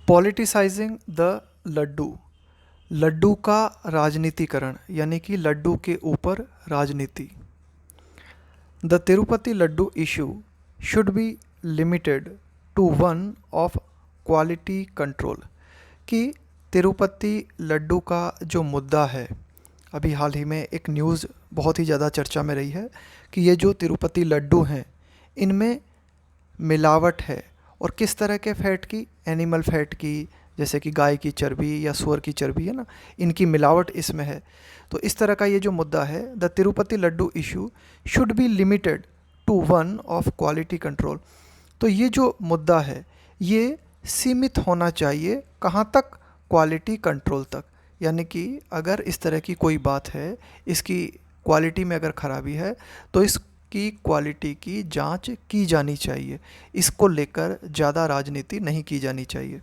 Politicising the Laddu, Laddu का राजनीतिकरण यानी कि लड्डू के ऊपर राजनीति। The Tirupati laddu issue should be limited to one of quality control, कि तिरुपति लड्डू का जो मुद्दा है, अभी हाल ही में एक न्यूज़ बहुत ही ज़्यादा चर्चा में रही है कि ये जो तिरुपति लड्डू हैं इनमें मिलावट है। और किस तरह के फ़ैट की? एनिमल फ़ैट की, जैसे कि गाय की चर्बी या सूअर की चर्बी है ना, इनकी मिलावट इसमें है। तो इस तरह का ये जो मुद्दा है, the Tirupati laddu issue should be limited to one of quality control. तो ये जो मुद्दा है ये सीमित होना चाहिए कहाँ तक? क्वालिटी कंट्रोल तक। यानी कि अगर इस तरह की कोई बात है, इसकी क्वालिटी में अगर ख़राबी है तो इसकी क्वालिटी की जांच की जानी चाहिए, इसको लेकर ज़्यादा राजनीति नहीं की जानी चाहिए।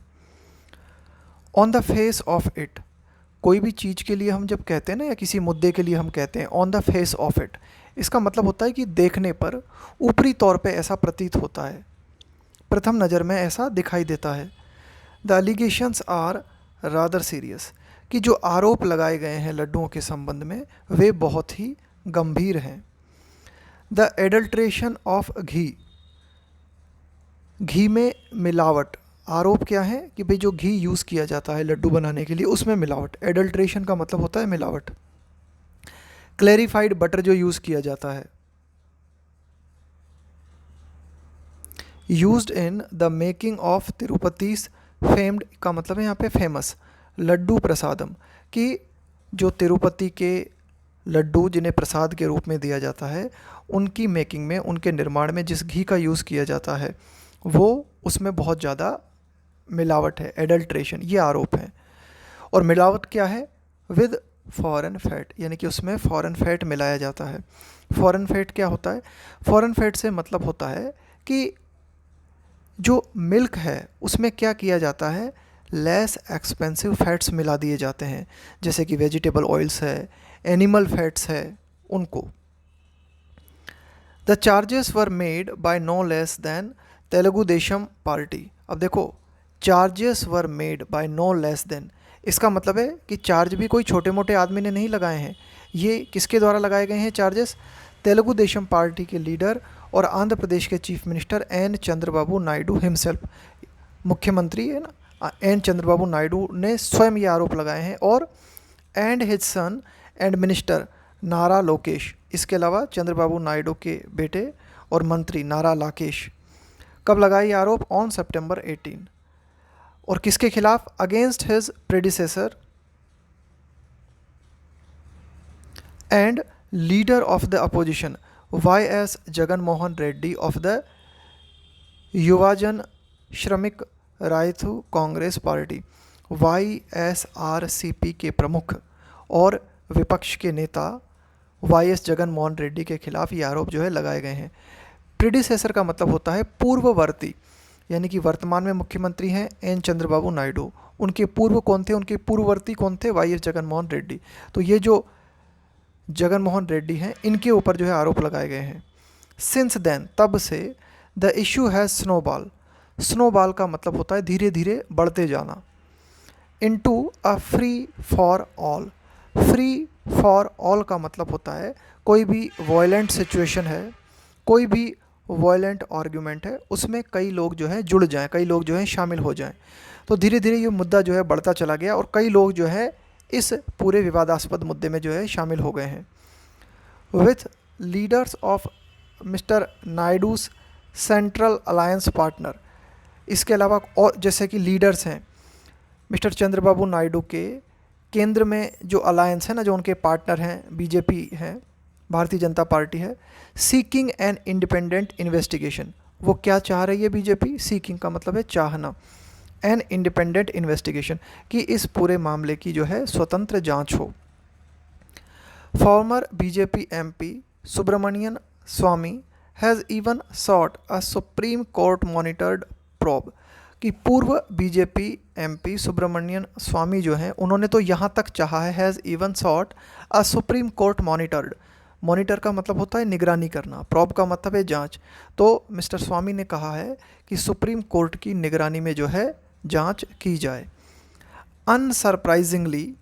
On the face of it, कोई भी चीज़ के लिए हम जब कहते हैं ना, या किसी मुद्दे के लिए हम कहते हैं on the face of it, इसका मतलब होता है कि देखने पर, ऊपरी तौर पे ऐसा प्रतीत होता है, प्रथम नज़र में ऐसा दिखाई देता है। The allegations are rather serious, कि जो आरोप लगाए गए हैं लड्डुओं के संबंध में वे बहुत ही गंभीर हैं। द एडल्ट्रेशन ऑफ घी, घी में मिलावट, आरोप क्या है कि भाई जो घी यूज़ किया जाता है लड्डू बनाने के लिए उसमें मिलावट। एडल्ट्रेशन का मतलब होता है मिलावट। क्लैरिफाइड बटर जो यूज़ किया जाता है, used in the making of Tirupati's famed, का मतलब है यहाँ पे फेमस लड्डू प्रसादम, कि जो तिरुपति के लड्डू जिन्हें प्रसाद के रूप में दिया जाता है उनकी मेकिंग में, उनके निर्माण में जिस घी का यूज़ किया जाता है वो उसमें बहुत ज़्यादा मिलावट है, एडल्ट्रेशन, ये आरोप है। और मिलावट क्या है? विद फॉरेन फैट, यानी कि उसमें फॉरेन फैट मिलाया जाता है। फॉरेन फैट क्या होता है? फॉरेन फैट से मतलब होता है कि जो मिल्क है उसमें क्या किया जाता है, लेस एक्सपेंसिव फैट्स मिला दिए जाते हैं, जैसे कि वेजिटेबल ऑयल्स है, एनिमल फैट्स है, उनको। The charges were made by no less than Telugu Desam Party. अब देखो, charges were made by no less than, इसका मतलब है कि चार्ज भी कोई छोटे मोटे आदमी ने नहीं लगाए हैं। ये किसके द्वारा लगाए गए हैं चार्जेस? तेलुगु देशम पार्टी के लीडर और आंध्र प्रदेश के chief minister N Chandrababu Naidu himself, मुख्यमंत्री है ना एन चंद्रबाबू नायडू ने स्वयं ये आरोप लगाए हैं। और and his son and minister नारा लोकेश, इसके अलावा चंद्रबाबू नायडू के बेटे और मंत्री नारा लाकेश, कब लगाए ये आरोप? On September 18। और किसके खिलाफ? Against his predecessor and leader of the opposition YS Jagan Mohan Reddy of the Yuvajana Sramika Rythu Congress party, YSRCP के प्रमुख और विपक्ष के नेता YS जगन मोहन रेड्डी के खिलाफ ये आरोप जो है लगाए गए हैं। प्रेडिसेसर का मतलब होता है पूर्ववर्ती, यानी कि वर्तमान में मुख्यमंत्री हैं एन चंद्रबाबू नायडू, उनके पूर्व कौन थे, उनके पूर्ववर्ती कौन थे? YS जगन मोहन रेड्डी। तो ये जो जगन मोहन रेड्डी हैं इनके ऊपर जो है आरोप लगाए गए हैं। सिंस देन, तब से, the issue has snowball, snowball का मतलब होता है धीरे धीरे बढ़ते जाना। Into a free for all, free for all का मतलब होता है कोई भी वॉयलेंट सिचुएशन है, कोई भी वॉयलेंट आर्ग्यूमेंट है, उसमें कई लोग जो है जुड़ जाएं, कई लोग जो है शामिल हो जाएं। तो धीरे धीरे ये मुद्दा जो है बढ़ता चला गया और कई लोग जो है इस पूरे विवादास्पद मुद्दे में जो है शामिल हो गए हैं। With leaders of Mister Naidu's central alliance partner, इसके अलावा और जैसे कि लीडर्स हैं मिस्टर चंद्रबाबू नायडू के केंद्र में जो अलायंस है ना, जो उनके पार्टनर हैं, बीजेपी हैं, भारतीय जनता पार्टी है। सीकिंग एन इंडिपेंडेंट इन्वेस्टिगेशन, वो क्या चाह रही है बीजेपी? सीकिंग का मतलब है चाहना, एन इंडिपेंडेंट इन्वेस्टिगेशन, कि इस पूरे मामले की जो है स्वतंत्र जांच हो। Former BJP MP Subramanian Swamy has even sought a Supreme Court monitored probe, कि पूर्व बीजेपी MP सुब्रमण्यन स्वामी जो हैं उन्होंने तो यहाँ तक चाहा है, has even sought a Supreme Court monitored, monitor का मतलब होता है निगरानी करना, प्रॉब का मतलब है जांच। तो मिस्टर स्वामी ने कहा है कि सुप्रीम कोर्ट की निगरानी में जो है जांच की जाए। अनसरप्राइजिंगली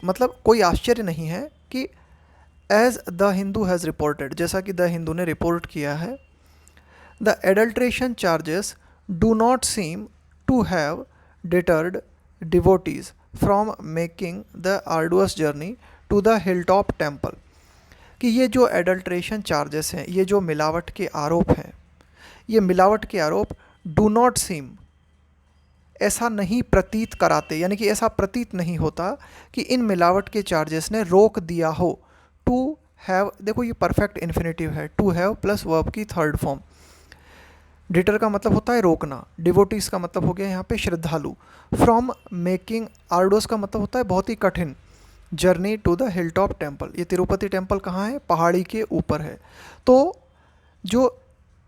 मतलब कोई आश्चर्य नहीं है कि as the Hindu has reported, जैसा कि द हिंदू ने रिपोर्ट किया है, the adulteration charges do not seem to have deterred devotees from making the arduous journey to the hilltop temple. कि ये जो एडल्ट्रेशन चार्जेस हैं, ये जो मिलावट के आरोप हैं, ये मिलावट के आरोप डू नॉट सीम, ऐसा नहीं प्रतीत कराते, यानी कि ऐसा प्रतीत नहीं होता कि इन मिलावट के चार्जेस ने रोक दिया हो। टू हैव, देखो ये परफेक्ट इन्फिनेटिव है, टू हैव प्लस वर्ब की थर्ड फॉर्म। डिटर का मतलब होता है रोकना, डिवोटीज का मतलब हो गया यहाँ पे श्रद्धालु, फ्रॉम मेकिंग आर्डोस का मतलब होता है बहुत ही कठिन, journey to the hill top temple. ये तिरुपति टेम्पल कहाँ है? पहाड़ी के ऊपर है। तो जो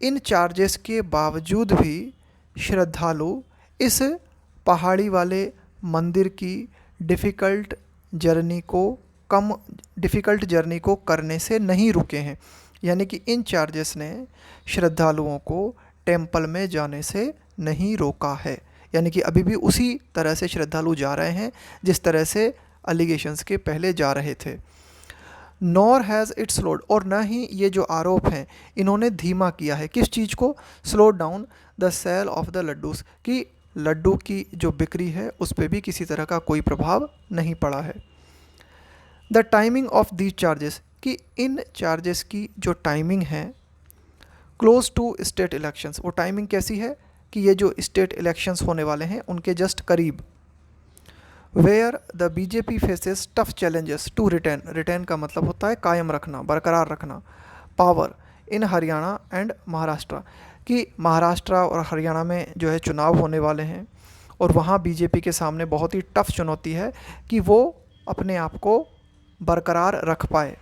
इन चार्जेस के बावजूद भी श्रद्धालु इस पहाड़ी वाले मंदिर की डिफ़िकल्ट जर्नी को करने से नहीं रुके हैं, यानी कि इन चार्जेस ने श्रद्धालुओं को टेम्पल में जाने से नहीं रोका है, यानी कि अभी भी उसी तरह से श्रद्धालु जा रहे हैं जिस तरह से अलिगेशंस के पहले जा रहे थे। नॉर हैज़ इट स्लोड, और न ही ये जो आरोप हैं इन्होंने धीमा किया है, किस चीज़ को? Slow down the sale of the laddus, कि लड्डू की जो बिक्री है उस पर भी किसी तरह का कोई प्रभाव नहीं पड़ा है। The timing of these charges, कि इन चार्जेस की जो टाइमिंग है क्लोज टू स्टेट इलेक्शंस, वो टाइमिंग कैसी है कि ये जो स्टेट इलेक्शंस होने वाले हैं उनके जस्ट करीब। Where the BJP faces tough challenges to retain का मतलब होता है कायम रखना, बरकरार रखना, power in Haryana and Maharashtra, कि महाराष्ट्र और हरियाणा में जो है चुनाव होने वाले हैं और वहाँ बीजेपी के सामने बहुत ही टफ चुनौती है कि वो अपने आप को बरकरार रख पाए।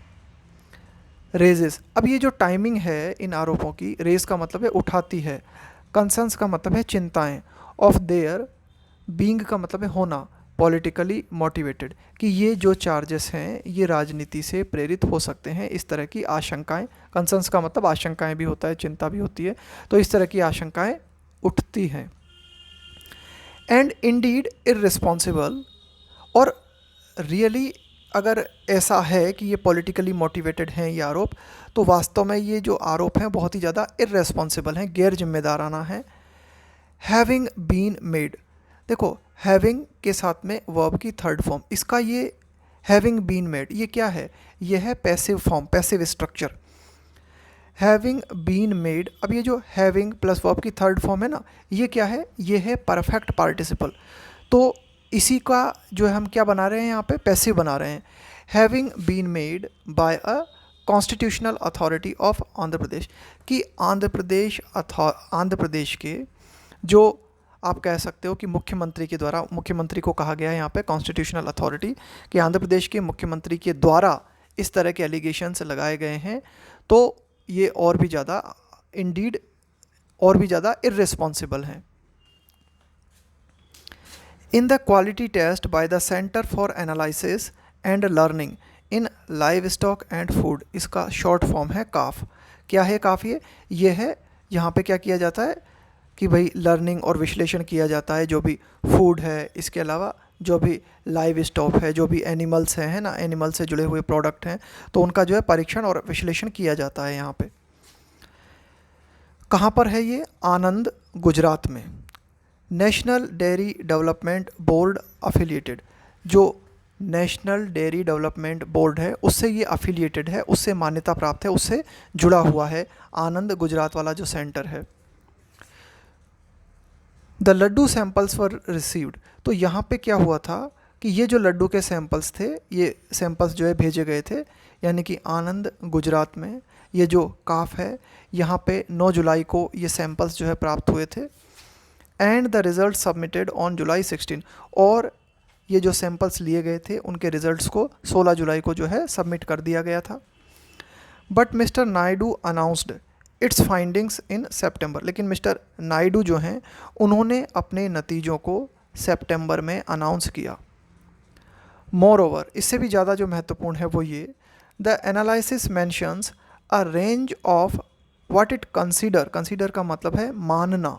रेजेस, अब ये जो टाइमिंग है इन आरोपों की, रेज का मतलब है उठाती है, कंसर्न्स का मतलब है चिंताएं, ऑफ देयर बीइंग का मतलब है होना, पॉलिटिकली मोटिवेटेड, कि ये जो चार्जेस हैं ये राजनीति से प्रेरित हो सकते हैं, इस तरह की आशंकाएं। कंसर्न्स का मतलब आशंकाएं भी होता है, चिंता भी होती है, तो इस तरह की आशंकाएं उठती हैं। एंड इंडीड इररिस्पॉन्सिबल, और रियली अगर ऐसा है कि ये पॉलिटिकली मोटिवेटेड हैं ये आरोप, तो वास्तव में ये जो आरोप हैं बहुत ही ज़्यादा इररिस्पॉन्सिबल हैं, गैर जिम्मेदाराना हैं। हैविंग बीन मेड, देखो हैविंग के साथ में वर्ब की थर्ड फॉर्म, इसका ये हैविंग बीन मेड ये क्या है? ये है passive form, passive structure. Having been made, अब ये जो हैविंग प्लस वर्ब की थर्ड फॉर्म है ना, ये क्या है? ये है परफेक्ट पार्टिसिपल। तो इसी का जो है हम क्या बना रहे हैं यहाँ पे? पैसिव बना रहे हैं। Having been made by a constitutional authority of Andhra Pradesh, कि आंध्र प्रदेश के जो आप कह सकते हो कि मुख्यमंत्री के द्वारा, मुख्यमंत्री को कहा गया है यहाँ पे कॉन्स्टिट्यूशनल अथॉरिटी, कि आंध्र प्रदेश के मुख्यमंत्री के द्वारा इस तरह के एलिगेशंस लगाए गए हैं, तो ये और भी ज़्यादा इंडीड और भी ज़्यादा इररिस्पॉन्सिबल हैं। In the quality test by the Centre for Analysis and Learning in Livestock and Food, इसका शॉर्ट फॉर्म है काफ। क्या है काफ? ये है, यहाँ पे क्या किया जाता है कि भाई लर्निंग और विश्लेषण किया जाता है जो भी फूड है, इसके अलावा जो भी लाइव स्टॉक है, जो भी एनिमल्स हैं, है ना, एनिमल से जुड़े हुए प्रोडक्ट हैं, तो उनका जो है परीक्षण और विश्लेषण किया जाता है यहाँ पे। कहाँ पर है ये? आनंद, गुजरात में। National dairy development board affiliated, जो नेशनल डेयरी डेवलपमेंट बोर्ड है उससे ये अफिलिएटेड है, उससे मान्यता प्राप्त है, उससे जुड़ा हुआ है आनंद गुजरात वाला जो सेंटर है। The laddu samples were received, तो यहाँ पे क्या हुआ था कि ये जो लड्डू के सैंपल्स थे, ये सैंपल्स जो है भेजे गए थे, यानी कि आनंद गुजरात में ये जो काफ है यहाँ पे 9 जुलाई को ये सैंपल्स जो है प्राप्त हुए थे। And the result submitted on July 16, और ये जो सैंपल्स लिए गए थे उनके रिज़ल्ट्स को 16 जुलाई को जो है सबमिट कर दिया गया था। But Mister Naidu announced its findings in September, लेकिन मिस्टर नायडू जो हैं उन्होंने अपने नतीजों को सितंबर में अनाउंस किया। मोर ओवर, इससे भी ज़्यादा जो महत्वपूर्ण है वो ये, the analysis mentions a range of what it consider का मतलब है मानना,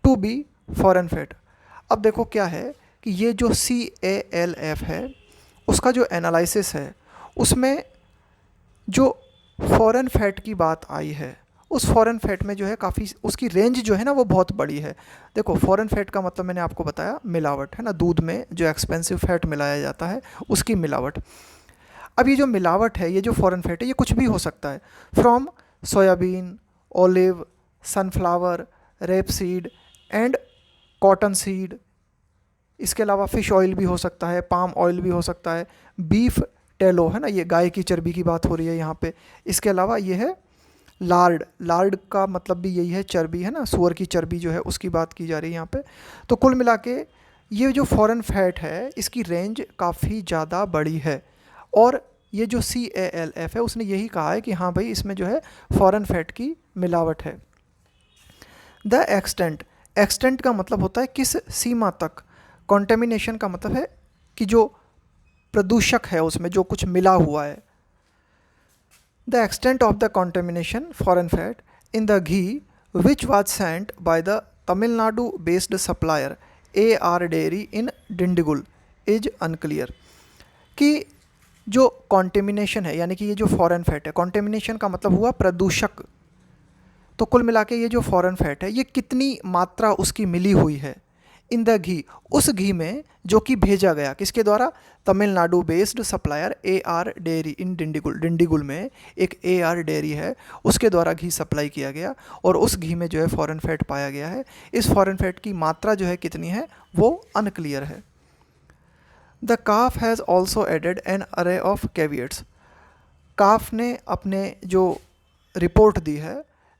टू बी फॉरेन फैट। अब देखो क्या है कि ये जो CALF है उसका जो एनालिसिस है उसमें जो फॉरेन फैट की बात आई है उस फॉरेन फैट में जो है काफ़ी उसकी रेंज जो है ना वो बहुत बड़ी है। देखो फॉरेन फैट का मतलब मैंने आपको बताया मिलावट है ना, दूध में जो एक्सपेंसिव फैट मिलाया जाता है उसकी मिलावट। अब ये जो मिलावट है, ये जो फॉरेन फैट है, ये कुछ भी हो सकता है, from soybean, olive, sunflower, rapeseed and cotton seed. इसके अलावा फ़िश ऑयल भी हो सकता है, पाम ऑयल भी हो सकता है, बीफ टेलो है ना, ये गाय की चर्बी की बात हो रही है यहाँ पे। इसके अलावा ये है लार्ड, लार्ड का मतलब भी यही है, चर्बी है ना, सूअर की चर्बी जो है उसकी बात की जा रही है यहाँ पे। तो कुल मिला के ये जो फॉरेन फैट है इसकी रेंज काफ़ी ज़्यादा बड़ी है, और ये जो CALF है उसने यही कहा है कि हाँ भाई इसमें जो है फॉरेन फैट की मिलावट है। द एक्सटेंट, एक्सटेंट का मतलब होता है किस सीमा तक, कॉन्टेमिनेशन का मतलब है कि जो प्रदूषक है उसमें जो कुछ मिला हुआ है। The extent of the contamination foreign fat in the ghee which was sent by the Tamil Nadu based supplier AR dairy in Dindigul is unclear. कि जो कॉन्टेमिनेशन है यानी कि ये जो फॉरेन फैट है, कॉन्टेमिनेशन का मतलब हुआ प्रदूषक, तो कुल मिला के ये जो फॉरेन फैट है ये कितनी मात्रा उसकी मिली हुई है इन द घी, उस घी में जो कि भेजा गया किसके द्वारा, Tamil Nadu based supplier AR dairy in Dindigul, Dindigul में एक AR डेयरी है उसके द्वारा घी सप्लाई किया गया और उस घी में जो है फॉरेन फैट पाया गया है। इस फॉरेन फैट की मात्रा जो है कितनी है वो अनक्लियर है। द काफ has also added an array of caveats. काफ ने अपने जो रिपोर्ट दी है,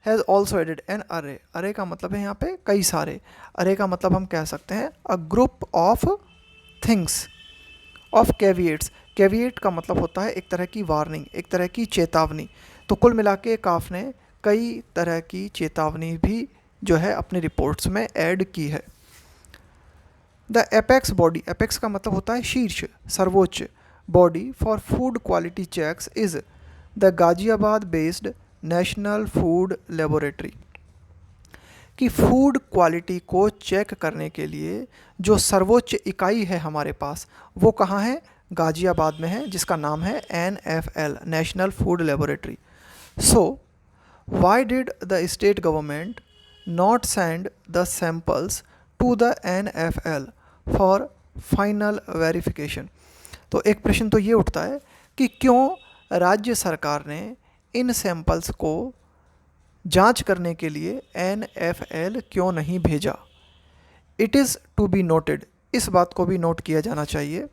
हैज़ ऑल्सो एडेड एन अरे, अरे का मतलब है यहाँ पे कई सारे, अरे का मतलब हम कह सकते हैं a group of things of caveats. Caveat का मतलब होता है एक तरह की वार्निंग, एक तरह की चेतावनी। तो कुल मिला के काफ ने कई तरह की चेतावनी भी जो है अपनी रिपोर्ट्स में ऐड की है। द एपेक्स बॉडी, एपेक्स का मतलब होता है शीर्ष, सर्वोच्च, body for food quality checks is the Ghaziabad based National Food Laboratory. कि फूड क्वालिटी को चेक करने के लिए जो सर्वोच्च इकाई है हमारे पास वो कहाँ है, गाजियाबाद में है, जिसका नाम है NFL, National Food Laboratory. So why did the state government not send the samples to the NFL for final verification. तो एक प्रश्न तो ये उठता है कि क्यों राज्य सरकार ने इन सैंपल्स को जांच करने के लिए NFL क्यों नहीं भेजा। It is to be noted, इस बात को भी नोट किया जाना चाहिए,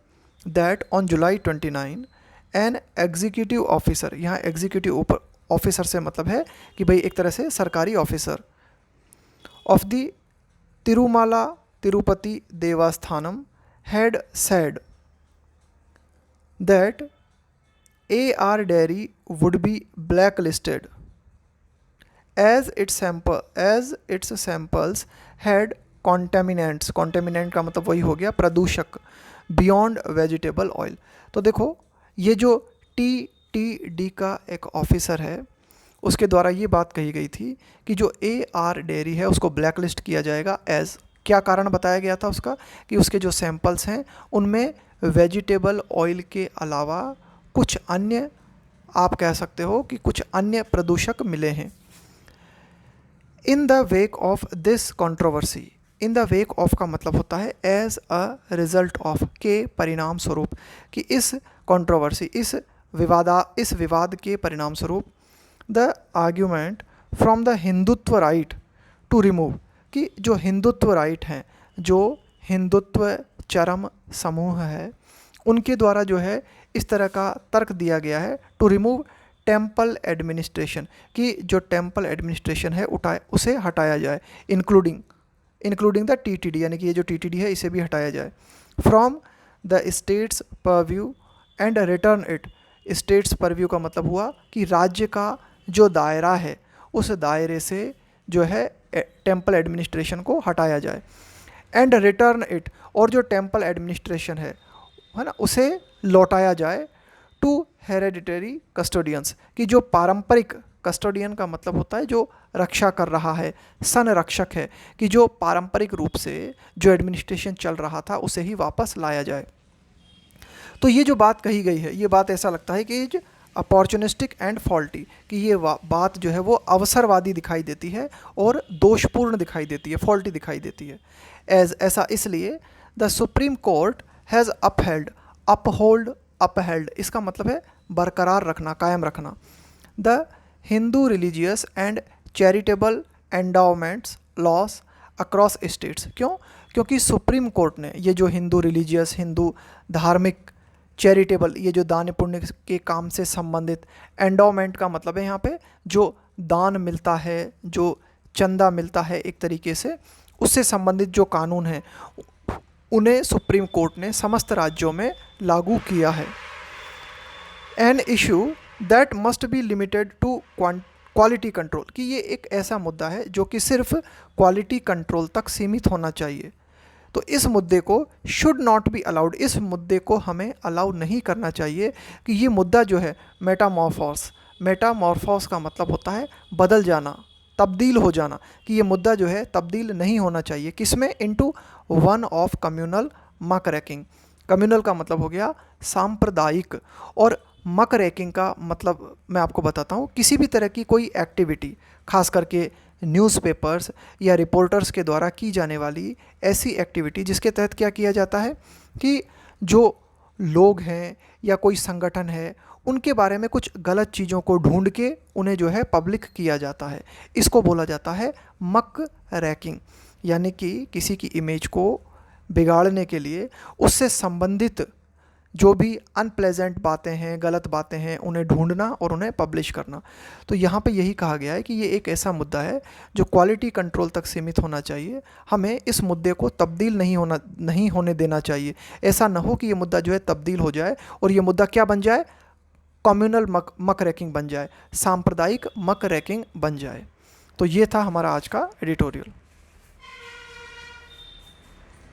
that on July 29 an executive officer, यहाँ एग्जीक्यूटिव ऑफिसर से मतलब है कि भाई एक तरह से सरकारी officer of the Tirumala Tirupati Devasthanam had said that AR dairy would be blacklisted as its samples had contaminants, contaminant का मतलब वही हो गया प्रदूषक, beyond vegetable oil। तो देखो ये जो TTD का एक ऑफिसर है उसके द्वारा ये बात कही गई थी कि जो AR डेयरी है उसको ब्लैक लिस्ट किया जाएगा। एज क्या कारण बताया गया था उसका, कि उसके जो सैंपल्स हैं उनमें वेजिटेबल ऑयल के अलावा कुछ अन्य, आप कह सकते हो कि कुछ अन्य प्रदूषक मिले हैं। In the wake of this controversy, in the wake of का मतलब होता है एज अ रिजल्ट ऑफ, के परिणाम स्वरूप, कि इस कंट्रोवर्सी, इस विवाद के परिणाम स्वरूप, the argument from the Hindutva right to remove, कि जो हिंदुत्व राइट हैं, जो हिंदुत्व चरम समूह है उनके द्वारा जो है इस तरह का तर्क दिया गया है टू रिमूव टेम्पल एडमिनिस्ट्रेशन, कि जो टेम्पल एडमिनिस्ट्रेशन है उसे हटाया जाए, इंक्लूडिंग द TTD, यानी कि ये जो TTD है इसे भी हटाया जाए, from the states purview and return it. States purview का मतलब हुआ कि राज्य का जो दायरा है उस दायरे से जो है टेम्पल एडमिनिस्ट्रेशन को हटाया जाए, एंड रिटर्न इट, और जो टेम्पल एडमिनिस्ट्रेशन है ना उसे लौटाया जाए टू हेरेडिटरी कस्टोडियंस, कि जो पारंपरिक कस्टोडियन का मतलब होता है जो रक्षा कर रहा है, संरक्षक है, कि जो पारंपरिक रूप से जो एडमिनिस्ट्रेशन चल रहा था उसे ही वापस लाया जाए। तो ये जो बात कही गई है, ये बात ऐसा लगता है कि अपॉर्चुनिस्टिक एंड फॉल्टी, कि ये बात जो है वो अवसरवादी दिखाई देती है और दोषपूर्ण दिखाई देती है, फॉल्टी दिखाई देती है। ऐसा इसलिए the supreme court has upheld, इसका मतलब है बरकरार रखना, कायम रखना, the Hindu religious and charitable endowments loss across states. क्यों? क्योंकि सुप्रीम कोर्ट ने ये जो हिंदू रिलीजियस, हिंदू धार्मिक, चैरिटेबल, ये जो दान पुण्य के काम से संबंधित, एंडोमेंट का मतलब है यहाँ पे जो दान मिलता है, जो चंदा मिलता है एक तरीके से, उससे संबंधित जो कानून हैं उन्हें सुप्रीम कोर्ट ने समस्त राज्यों में लागू किया है। An issue that must be limited to quality control, कि ये एक ऐसा मुद्दा है जो कि सिर्फ क्वालिटी कंट्रोल तक सीमित होना चाहिए। तो इस मुद्दे को शुड नॉट बी अलाउड, इस मुद्दे को हमें अलाउ नहीं करना चाहिए कि ये मुद्दा जो है मेटामॉर्फोस का मतलब होता है बदल जाना, तब्दील हो जाना, कि ये मुद्दा जो है तब्दील नहीं होना चाहिए। किसमें? इनटू वन ऑफ कम्युनल मक रैकिंग। कम्युनल का मतलब हो गया सांप्रदायिक, और मक रैकिंग का मतलब मैं आपको बताता हूँ, किसी भी तरह की कोई एक्टिविटी, खास करके न्यूज़पेपर्स या रिपोर्टर्स के द्वारा की जाने वाली ऐसी एक्टिविटी जिसके तहत क्या किया जाता है कि जो लोग हैं या कोई संगठन है उनके बारे में कुछ गलत चीज़ों को ढूंढ के उन्हें जो है पब्लिक किया जाता है, इसको बोला जाता है मक रैकिंग। यानी कि किसी की इमेज को बिगाड़ने के लिए उससे संबंधित जो भी अनप्लेजेंट बातें हैं, गलत बातें हैं, उन्हें ढूंढना और उन्हें पब्लिश करना। तो यहाँ पे यही कहा गया है कि ये एक ऐसा मुद्दा है जो क्वालिटी कंट्रोल तक सीमित होना चाहिए। हमें इस मुद्दे को तब्दील नहीं होने देना चाहिए। ऐसा ना हो कि ये मुद्दा जो है तब्दील हो जाए और ये मुद्दा क्या बन जाए? कम्युनल मक रैकिंग बन जाए, सांप्रदायिक मक रैकिंग बन जाए। तो ये था हमारा आज का एडिटोरियल।